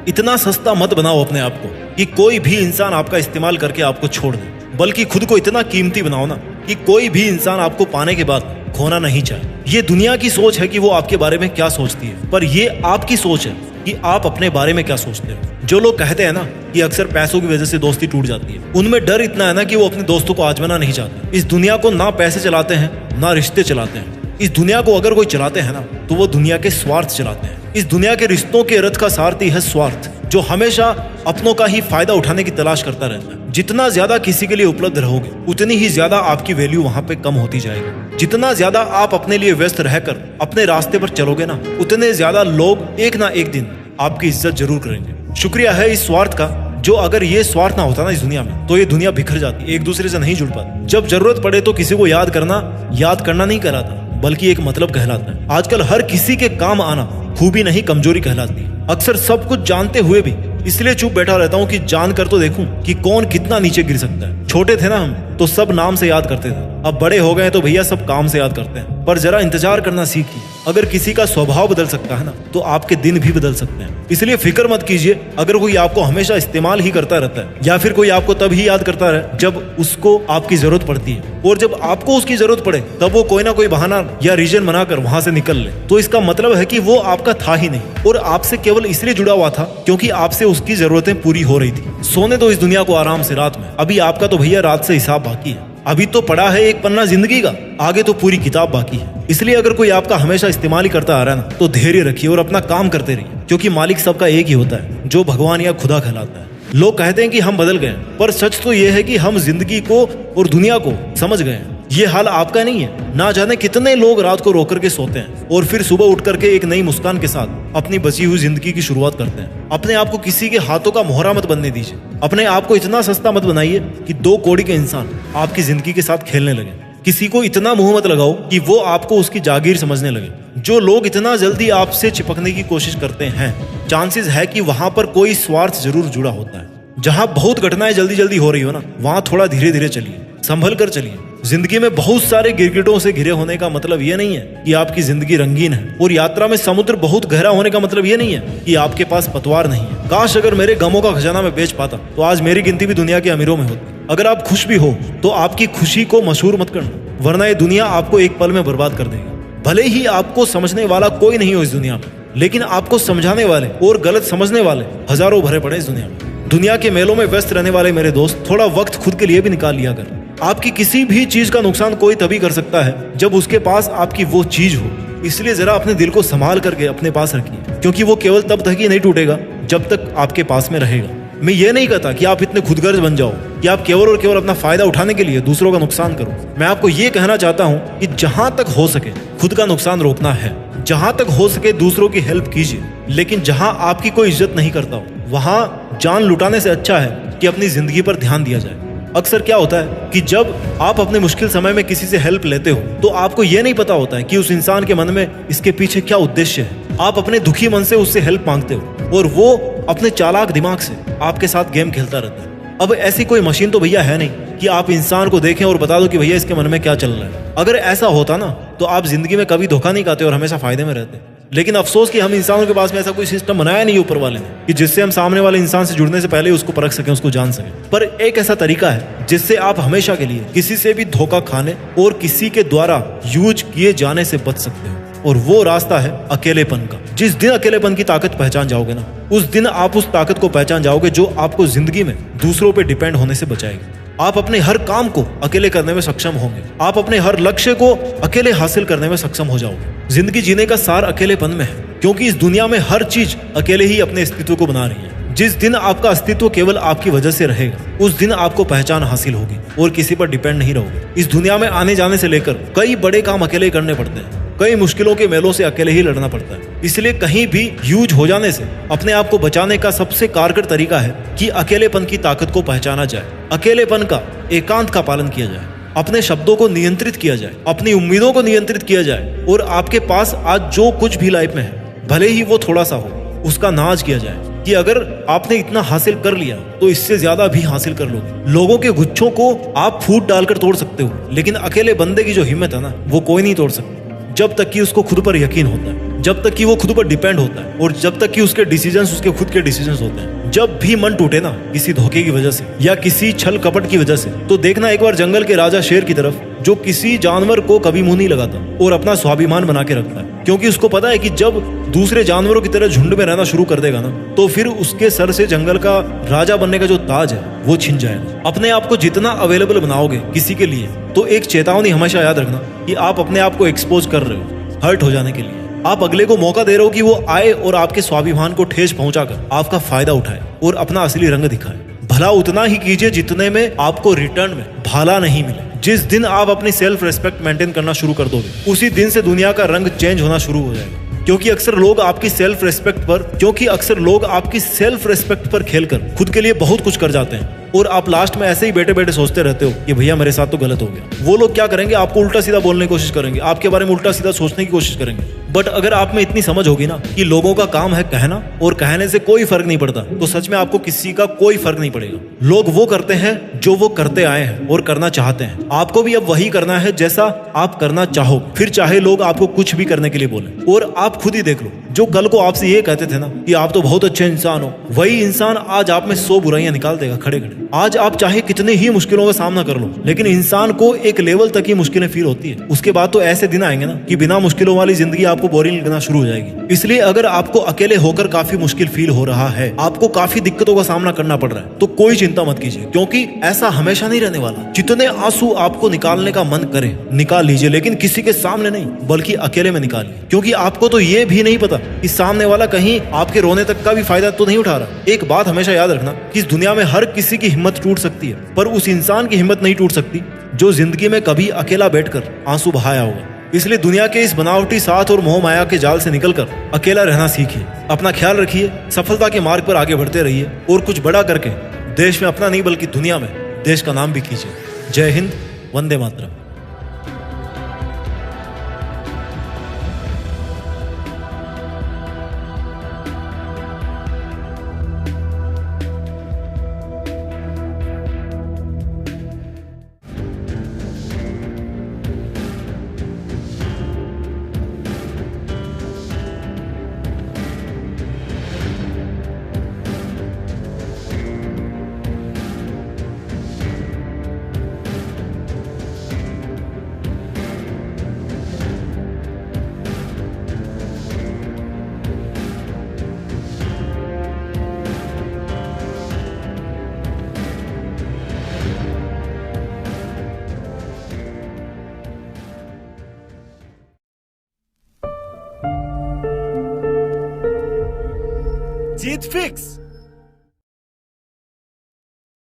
इतना सस्ता मत बनाओ अपने आप को कि कोई भी इंसान आपका इस्तेमाल करके आपको छोड़ दे, बल्कि खुद को इतना कीमती बनाओ ना कि कोई भी इंसान आपको पाने के बाद खोना नहीं चाहे। ये दुनिया की सोच है कि वो आपके बारे में क्या सोचती है, पर ये आपकी सोच है कि आप अपने बारे में क्या सोचते हो। जो लोग कहते हैं ना कि अक्सर पैसों की वजह से दोस्ती टूट जाती है, उनमें डर इतना है ना कि वो अपने दोस्तों को आजमाना नहीं चाहते। इस दुनिया को ना पैसे चलाते हैं ना रिश्ते चलाते हैं। इस दुनिया को अगर कोई चलाते हैं ना तो वो दुनिया के स्वार्थ चलाते हैं। इस दुनिया के रिश्तों के रथ का सारथी है स्वार्थ, जो हमेशा अपनों का ही फायदा उठाने की तलाश करता रहता है। जितना ज्यादा किसी के लिए उपलब्ध रहोगे उतनी ही ज्यादा आपकी वैल्यू वहां पे कम होती जाएगी। जितना ज्यादा आप अपने लिए व्यस्त रहकर अपने रास्ते पर चलोगे ना, उतने ज्यादा लोग एक ना एक दिन आपकी इज्जत जरूर करेंगे। शुक्रिया है इस स्वार्थ का, जो अगर ये स्वार्थ ना होता ना इस दुनिया में तो ये दुनिया बिखर जाती, एक दूसरे से नहीं जुड़ पाती। जब जरूरत पड़े तो किसी को याद करना नहीं कहलाता, बल्कि एक मतलब कहलाता है। आजकल हर किसी के काम आना खूबी नहीं कमजोरी कहलाती है। अक्सर सब कुछ जानते हुए भी इसलिए चुप बैठा रहता हूँ कि जान कर तो देखूं कि कौन कितना नीचे गिर सकता है। छोटे थे ना हम तो सब नाम से याद करते थे, अब बड़े हो गए तो भैया सब काम से याद करते हैं। पर जरा इंतजार करना सीखिए, अगर किसी का स्वभाव बदल सकता है ना तो आपके दिन भी बदल सकते हैं। इसलिए फिक्र मत कीजिए अगर कोई आपको हमेशा इस्तेमाल ही करता रहता है, या फिर कोई आपको तब ही याद करता रहे जब उसको आपकी जरूरत पड़ती है, और जब आपको उसकी जरूरत पड़े तब वो कोई ना कोई बहाना या रीजन बनाकर वहां से निकल ले, तो इसका मतलब है कि वो आपका था ही नहीं और आपसे केवल इसलिए जुड़ा हुआ था क्योंकि आपसे उसकी जरूरतें पूरी हो रही थी। सोने दो इस दुनिया को आराम से रात में, अभी आपका तो भैया रात से हिसाब बाकी है। अभी तो पड़ा है एक पन्ना जिंदगी का, आगे तो पूरी किताब बाकी है। इसलिए अगर कोई आपका हमेशा इस्तेमाल ही करता आ रहा है ना तो धैर्य रखिए और अपना काम करते रहिए, क्योंकि मालिक सबका एक ही होता है, जो भगवान या खुदा कहलाता है। लोग कहते हैं कि हम बदल गए, पर सच तो यह है कि हम जिंदगी को और दुनिया को समझ गए हैं। ये हाल आपका नहीं है। ना जाने कितने लोग रात को रो करके सोते हैं और फिर सुबह उठ करके एक नई मुस्कान के साथ अपनी बची हुई जिंदगी की शुरुआत करते हैं। अपने आप को किसी के हाथों का मोहरा मत बनने दीजिए। अपने आप को इतना सस्ता मत बनाइए कि 2 कौड़ी के इंसान आपकी जिंदगी के साथ खेलने लगे। किसी को इतना मुंह मत लगाओ कि वो आपको उसकी जागीर समझने लगे। जो लोग इतना जल्दी आपसे चिपकने की कोशिश करते हैं, चांसेस है कि वहां पर कोई स्वार्थ जरूर जुड़ा होता है। जहां बहुत घटनाएं जल्दी जल्दी हो रही हो ना, वहां थोड़ा धीरे धीरे चलिए, संभल कर चलिए। जिंदगी में बहुत सारे गिरगिटों से घिरे होने का मतलब ये नहीं है कि आपकी जिंदगी रंगीन है, और यात्रा में समुद्र बहुत गहरा होने का मतलब ये नहीं है कि आपके पास पतवार नहीं है। काश अगर मेरे गमों का खजाना मैं बेच पाता तो आज मेरी गिनती भी दुनिया के अमीरों में होती। अगर आप खुश भी हो तो आपकी खुशी को मशहूर मत करना, वरना ये दुनिया आपको एक पल में बर्बाद कर देगी। भले ही आपको समझने वाला कोई नहीं हो इस दुनिया में, लेकिन आपको समझाने वाले और गलत समझने वाले हजारों भरे पड़े इस दुनिया में। दुनिया के मेलों में व्यस्त रहने वाले मेरे दोस्त, थोड़ा वक्त खुद के लिए भी निकाल लिया कर। आपकी किसी भी चीज का नुकसान कोई तभी कर सकता है जब उसके पास आपकी वो चीज हो। इसलिए जरा अपने दिल को संभाल करके अपने पास रखिए, क्योंकि वो केवल तब तक ही नहीं टूटेगा जब तक आपके पास में रहेगा। मैं ये नहीं कहता कि आप इतने खुदगर्ज बन जाओ कि आप केवल और केवल अपना फायदा उठाने के लिए दूसरों का नुकसान करो। मैं आपको ये कहना चाहता हूँ कि जहां तक हो सके खुद का नुकसान रोकना है, जहां तक हो सके दूसरों की हेल्प कीजिए, लेकिन जहां आपकी कोई इज्जत नहीं करता हो वहां जान लुटाने से अच्छा है कि अपनी जिंदगी पर ध्यान दिया जाए। अक्सर क्या होता है कि जब आप अपने मुश्किल समय में किसी से हेल्प लेते हो तो आपको यह नहीं पता होता है कि उस इंसान के मन में इसके पीछे क्या उद्देश्य है। आप अपने दुखी मन से उससे हेल्प मांगते हो और वो अपने चालाक दिमाग से आपके साथ गेम खेलता रहता है। अब ऐसी कोई मशीन तो भैया है नहीं कि आप इंसान को देखें और बता दो कि भैया इसके मन में क्या चल रहा है। अगर ऐसा होता ना तो आप जिंदगी में कभी धोखा नहीं खाते और हमेशा फायदे में रहते। लेकिन अफसोस कि हम इंसानों के पास में ऐसा कोई सिस्टम बनाया नहीं ऊपर वाले ने कि जिससे हम सामने वाले इंसान से जुड़ने से पहले उसको परख सकें, उसको जान सकें। पर एक ऐसा तरीका है जिससे आप हमेशा के लिए किसी से भी धोखा खाने और किसी के द्वारा यूज किए जाने से बच सकते हो, और वो रास्ता है अकेलेपन का। जिस दिन अकेलेपन की ताकत पहचान जाओगे ना, उस दिन आप उस ताकत को पहचान जाओगे जो आपको जिंदगी में दूसरों पे डिपेंड होने से बचाएगी। आप अपने हर काम को अकेले करने में सक्षम होंगे। आप अपने हर लक्ष्य को अकेले हासिल करने में सक्षम हो जाओगे। जिंदगी जीने का सार अकेलेपन में है, क्योंकि इस दुनिया में हर चीज अकेले ही अपने अस्तित्व को बना रही है। जिस दिन आपका अस्तित्व केवल आपकी वजह से रहेगा, उस दिन आपको पहचान हासिल होगी और किसी पर डिपेंड नहीं रहोगे। इस दुनिया में आने जाने से लेकर कई बड़े काम अकेले करने पड़ते हैं, कई मुश्किलों के मेलों से अकेले ही लड़ना पड़ता है। इसलिए कहीं भी यूज हो जाने से अपने आप को बचाने का सबसे कारगर तरीका है कि अकेलेपन की ताकत को पहचाना जाए, अकेलेपन का एकांत का पालन किया जाए, अपने शब्दों को नियंत्रित किया जाए, अपनी उम्मीदों को नियंत्रित किया जाए, और आपके पास आज जो कुछ भी लाइफ में है, भले ही वो थोड़ा सा हो, उसका नाज किया जाए कि अगर आपने इतना हासिल कर लिया तो इससे ज्यादा भी हासिल कर लोगे। लोगों के गुच्छों को आप फूट डालकर तोड़ सकते हो, लेकिन अकेले बंदे की जो हिम्मत है ना, वो कोई नहीं तोड़ सकता जब तक कि उसको खुद पर यकीन होता है। जब तक कि वो खुद पर डिपेंड होता है और जब तक कि उसके डिसीजंस उसके खुद के डिसीजंस होते हैं। जब भी मन टूटे ना किसी धोखे की वजह से या किसी छल कपट की वजह से, तो देखना एक बार जंगल के राजा शेर की तरफ, जो किसी जानवर को कभी मुंह नहीं लगाता और अपना स्वाभिमान बना के रखता है, क्योंकि उसको पता है कि जब दूसरे जानवरों की तरह झुंड में रहना शुरू कर देगा ना, तो फिर उसके सर से जंगल का राजा बनने का जो ताज है वो छिन जाएगा। अपने आप को जितना अवेलेबल बनाओगे किसी के लिए, तो एक चेतावनी हमेशा याद रखना कि आप अपने आप को एक्सपोज कर रहे हो हर्ट हो जाने के लिए। आप अगले को मौका दे रहे हो कि वो आए और आपके स्वाभिमान को ठेस पहुंचाकर आपका फायदा उठाए और अपना असली रंग दिखाए। भला उतना ही कीजिए जितने में आपको रिटर्न में भाला नहीं मिले। जिस दिन आप अपनी सेल्फ रेस्पेक्ट मेंटेन करना शुरू कर दोगे, उसी दिन से दुनिया का रंग चेंज होना शुरू हो जाएगा। क्योंकि अक्सर लोग आपकी सेल्फ रेस्पेक्ट पर खेलकर खुद के लिए बहुत कुछ कर जाते हैं और आप लास्ट में ऐसे ही बैठे बैठे सोचते रहते हो कि भैया मेरे साथ तो गलत हो गया। वो लोग क्या करेंगे, आपको उल्टा सीधा बोलने की कोशिश करेंगे, आपके बारे में उल्टा सीधा सोचने की कोशिश करेंगे। बट अगर आप में इतनी समझ होगी ना कि लोगों का काम है कहना और कहने से कोई फर्क नहीं पड़ता, तो सच में आपको किसी का कोई फर्क नहीं पड़ेगा। लोग वो करते हैं जो वो करते आए हैं और करना चाहते हैं। आपको भी अब वही करना है जैसा आप करना चाहो, फिर चाहे लोग आपको कुछ भी करने के लिए बोले। और आप खुद ही देख लो, जो कल को आपसे ये कहते थे ना कि आप तो बहुत अच्छे इंसान हो, वही इंसान आज आप में 100 बुराइयां निकाल देगा खड़े खड़े। आज आप चाहे कितने ही मुश्किलों का सामना कर लो, लेकिन इंसान को एक लेवल तक ही मुश्किलें फील होती है। उसके बाद तो ऐसे दिन आएंगे ना कि बिना मुश्किलों वाली जिंदगी आपको बोरिंग लगना शुरू हो जाएगी। इसलिए अगर आपको अकेले होकर काफी मुश्किल फील हो रहा है, आपको काफी दिक्कतों का सामना करना पड़ रहा है, तो कोई चिंता मत कीजिए, क्योंकि ऐसा हमेशा नहीं रहने वाला। जितने आंसू आपको निकालने का मन करे निकाल लीजिए, लेकिन किसी के सामने नहीं, बल्कि अकेले में निकालिए। क्योंकि आपको तो ये भी नहीं पता कि सामने वाला कहीं आपके रोने तक का भी फायदा तो नहीं उठा रहा। एक बात हमेशा याद रखना कि इस दुनिया में हर किसी की हिम्मत टूट सकती है, पर उस इंसान की हिम्मत नहीं टूट सकती जो जिंदगी में कभी अकेला बैठकर आंसू बहाया होगा। इसलिए दुनिया के इस बनावटी साथ और मोह माया के जाल से निकलकर अकेला रहना सीखिए। अपना ख्याल रखिए, सफलता के मार्ग पर आगे बढ़ते रहिए और कुछ बड़ा करके देश में अपना नहीं बल्कि दुनिया में देश का नाम भी कीजिए। जय हिंद, वंदे मातरम। जीत फिक्स।